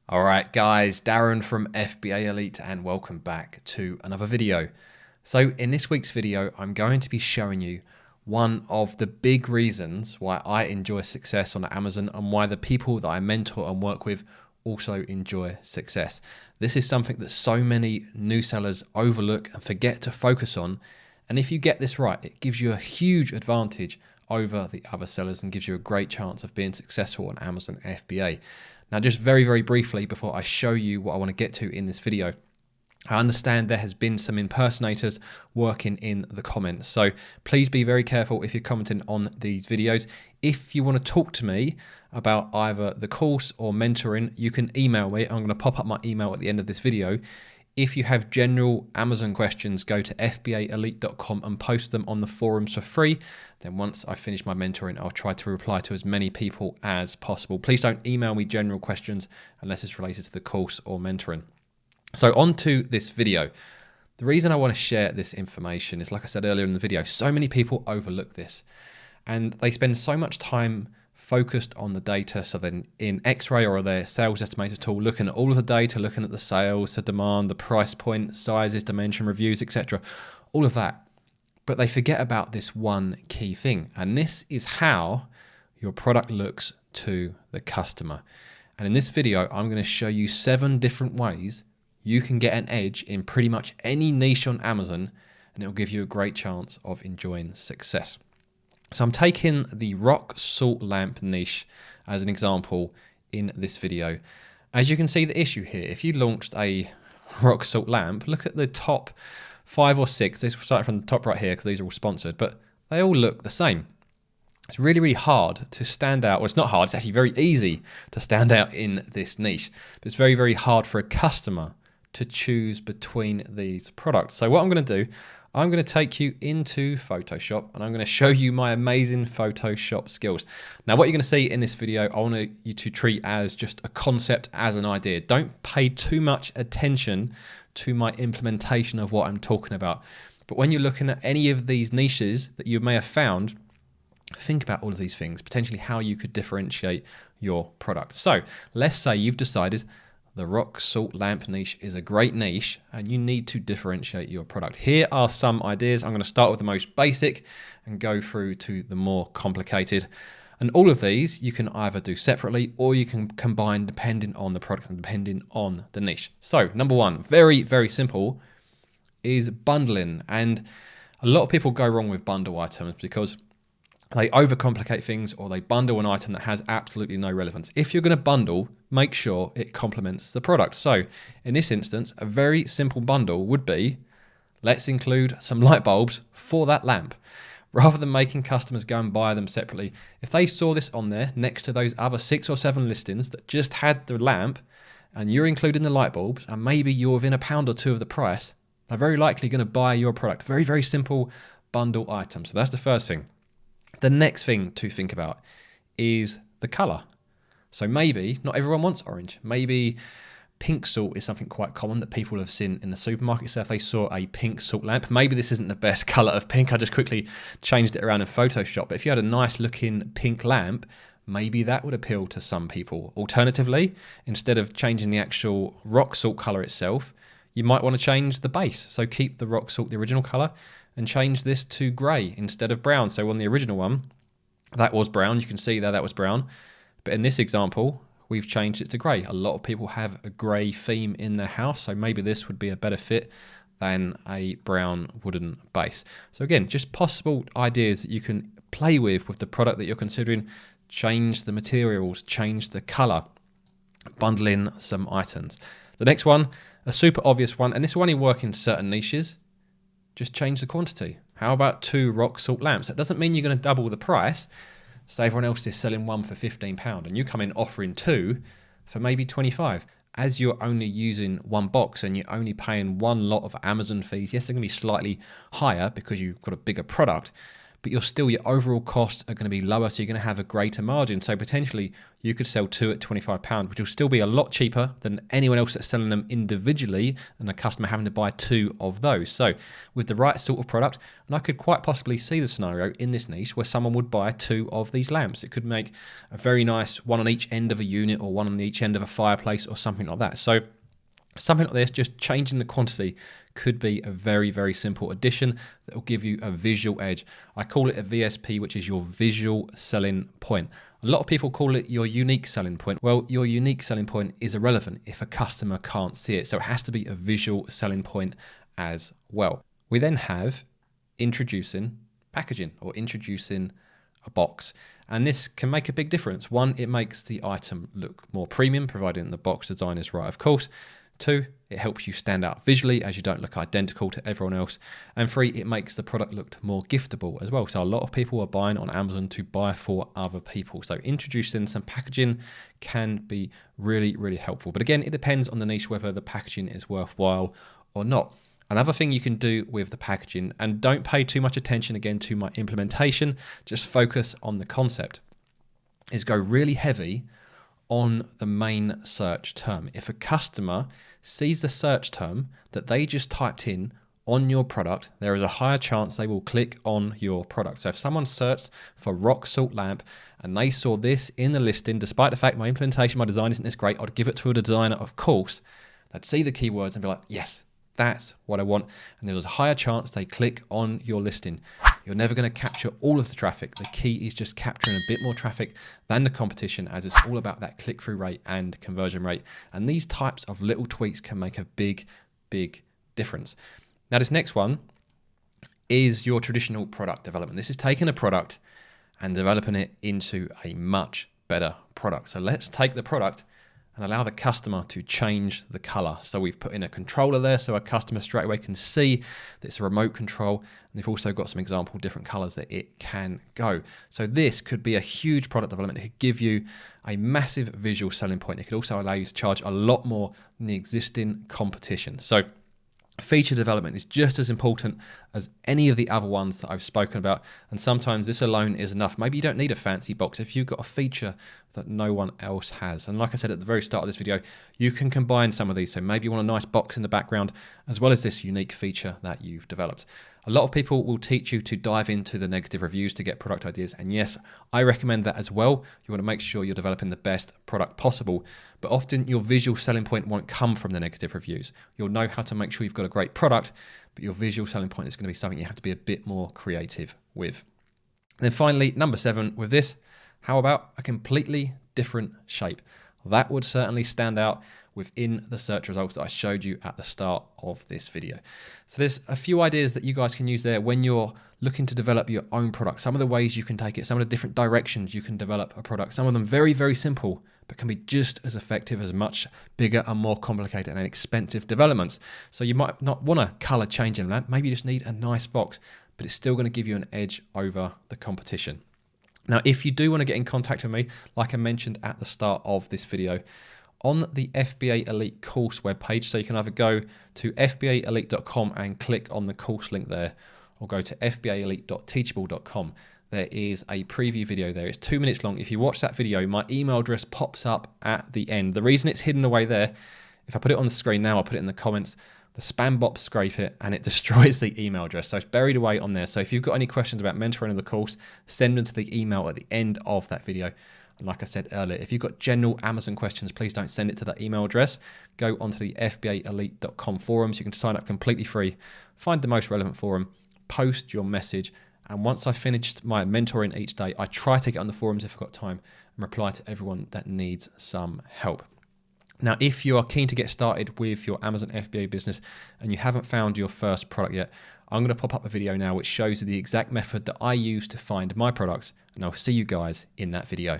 All right, guys, Darren from FBA Elite, and welcome back to another video. So in this week's video, I'm going to be showing you one of the big reasons why I enjoy success on Amazon and why the people that I mentor and work with also enjoy success. This is something that so many new sellers overlook and forget to focus on. And if you get this right, it gives you a huge advantage over the other sellers and gives you a great chance of being successful on Amazon FBA. Now, just very, very briefly before I show you what I want to get to in this video, I understand there has been some impersonators working in the comments. So please be very careful if you're commenting on these videos. If you want to talk to me about either the course or mentoring, you can email me. I'm going to pop up my email at the end of this video. If you have general Amazon questions, go to fbaelite.com and post them on the forums for free. Then once I finish my mentoring, I'll try to reply to as many people as possible. Please don't email me general questions unless it's related to the course or mentoring. So on to this video. The reason I want to share this information is, like I said earlier in the video, so many people overlook this and they spend so much time focused on the data. So then in X-Ray or their sales estimator tool, looking at all of the data, looking at the sales, the demand, the price point, sizes, dimension, reviews, etc., all of that. But they forget about this one key thing. And this is how your product looks to the customer. And in this video, I'm going to show you 7 different ways you can get an edge in pretty much any niche on Amazon, and it will give you a great chance of enjoying success. So I'm taking the rock salt lamp niche as an example in this video. As you can see the issue here, if you launched a rock salt lamp, look at the top 5 or 6. This starting from the top right here because these are all sponsored, but they all look the same. It's really, really hard to stand out. Well, it's not hard, it's actually very easy to stand out in this niche. But it's very, very hard for a customer to choose between these products. So what I'm going to do, I'm going to take you into Photoshop and I'm going to show you my amazing Photoshop skills. Now, what you're going to see in this video, I want you to treat as just a concept, as an idea. Don't pay too much attention to my implementation of what I'm talking about. But when you're looking at any of these niches that you may have found, think about all of these things, potentially how you could differentiate your product. So let's say you've decided the rock salt lamp niche is a great niche and you need to differentiate your product. Here are some ideas. I'm going to start with the most basic and go through to the more complicated. And all of these you can either do separately or you can combine depending on the product and depending on the niche. So number 1, very, very simple, is bundling. And a lot of people go wrong with bundle items because they overcomplicate things or they bundle an item that has absolutely no relevance. If you're going to bundle, make sure it complements the product. So in this instance, a very simple bundle would be, let's include some light bulbs for that lamp. Rather than making customers go and buy them separately, if they saw this on there next to those other 6 or 7 listings that just had the lamp and you're including the light bulbs and maybe you're within £1 or 2 of the price, they're very likely going to buy your product. Very, very simple bundle item. So that's the first thing. The next thing to think about is the color. So maybe not everyone wants orange. Maybe pink salt is something quite common that people have seen in the supermarket. So if they saw a pink salt lamp, maybe this isn't the best color of pink. I just quickly changed it around in Photoshop. But if you had a nice looking pink lamp, maybe that would appeal to some people. Alternatively, instead of changing the actual rock salt color itself, you might want to change the base. So keep the rock salt, the original color, and change this to grey instead of brown. So on the original one, that was brown. You can see there that was brown. But in this example, we've changed it to grey. A lot of people have a grey theme in their house, so maybe this would be a better fit than a brown wooden base. So again, just possible ideas that you can play with the product that you're considering. Change the materials, change the colour, bundle in some items. The next one, a super obvious one, and this will only work in certain niches. Just change the quantity. How about 2 rock salt lamps? That doesn't mean you're going to double the price. Say everyone else is selling one for £15 and you come in offering 2 for maybe 25. As you're only using 1 box and you're only paying 1 lot of Amazon fees, yes, they're going to be slightly higher because you've got a bigger product, but your overall costs are going to be lower, so you're going to have a greater margin. So potentially you could sell 2 at £25, which will still be a lot cheaper than anyone else that's selling them individually and a customer having to buy 2 of those. So with the right sort of product, and I could quite possibly see the scenario in this niche where someone would buy 2 of these lamps. It could make a very nice one on each end of a unit or one on each end of a fireplace or something like that. So something like this, just changing the quantity, could be a very, very simple addition that will give you a visual edge. I call it a VSP, which is your visual selling point. A lot of people call it your unique selling point. Well, your unique selling point is irrelevant if a customer can't see it. So it has to be a visual selling point as well. We then have introducing packaging or introducing a box. And this can make a big difference. 1, it makes the item look more premium, providing the box design is right, of course. 2, it helps you stand out visually as you don't look identical to everyone else. And 3, it makes the product look more giftable as well. So a lot of people are buying on Amazon to buy for other people. So introducing some packaging can be really, really helpful. But again, it depends on the niche whether the packaging is worthwhile or not. Another thing you can do with the packaging, and don't pay too much attention again to my implementation, just focus on the concept, is go really heavy on the main search term. If a customer sees the search term that they just typed in on your product, there is a higher chance they will click on your product. So if someone searched for rock salt lamp and they saw this in the listing, despite the fact my implementation, my design isn't this great, I'd give it to a designer, of course, they'd see the keywords and be like, yes, that's what I want. And there's a higher chance they click on your listing. You're never going to capture all of the traffic. The key is just capturing a bit more traffic than the competition, as it's all about that click-through rate and conversion rate. And these types of little tweaks can make a big, big difference. Now, this next one is your traditional product development. This is taking a product and developing it into a much better product. So let's take the product and allow the customer to change the color. So we've put in a controller there so a customer straight away can see that it's a remote control. And they've also got some example different colors that it can go. So this could be a huge product development. It could give you a massive visual selling point. It could also allow you to charge a lot more than the existing competition. So feature development is just as important as any of the other ones that I've spoken about. And sometimes this alone is enough. Maybe you don't need a fancy box if you've got a feature that no one else has. And like I said at the very start of this video, you can combine some of these. So maybe you want a nice box in the background, as well as this unique feature that you've developed. A lot of people will teach you to dive into the negative reviews to get product ideas. And yes, I recommend that as well. You want to make sure you're developing the best product possible. But often your visual selling point won't come from the negative reviews. You'll know how to make sure you've got a great product, but your visual selling point is going to be something you have to be a bit more creative with. And then finally, number 7 with this, how about a completely different shape? That would certainly stand out within the search results that I showed you at the start of this video. So there's a few ideas that you guys can use there when you're looking to develop your own product. Some of the ways you can take it, some of the different directions you can develop a product. Some of them very, very simple, but can be just as effective as much bigger and more complicated and expensive developments. So you might not want a color change in that. Maybe you just need a nice box, but it's still going to give you an edge over the competition. Now, if you do want to get in contact with me, like I mentioned at the start of this video, on the FBA Elite course webpage, so you can either go to fbaelite.com and click on the course link there, or go to fbaelite.teachable.com. There is a preview video there. It's 2 minutes long. If you watch that video, my email address pops up at the end. The reason it's hidden away there, if I put it on the screen now, I'll put it in the comments, the spam bots scrape it and it destroys the email address. So it's buried away on there. So if you've got any questions about mentoring of the course, send them to the email at the end of that video. And like I said earlier, if you've got general Amazon questions, please don't send it to that email address. Go onto the FBAelite.com forums. You can sign up completely free, find the most relevant forum, post your message. And once I've finished my mentoring each day, I try to get on the forums if I've got time and reply to everyone that needs some help. Now, if you are keen to get started with your Amazon FBA business and you haven't found your first product yet, I'm going to pop up a video now which shows you the exact method that I use to find my products, and I'll see you guys in that video.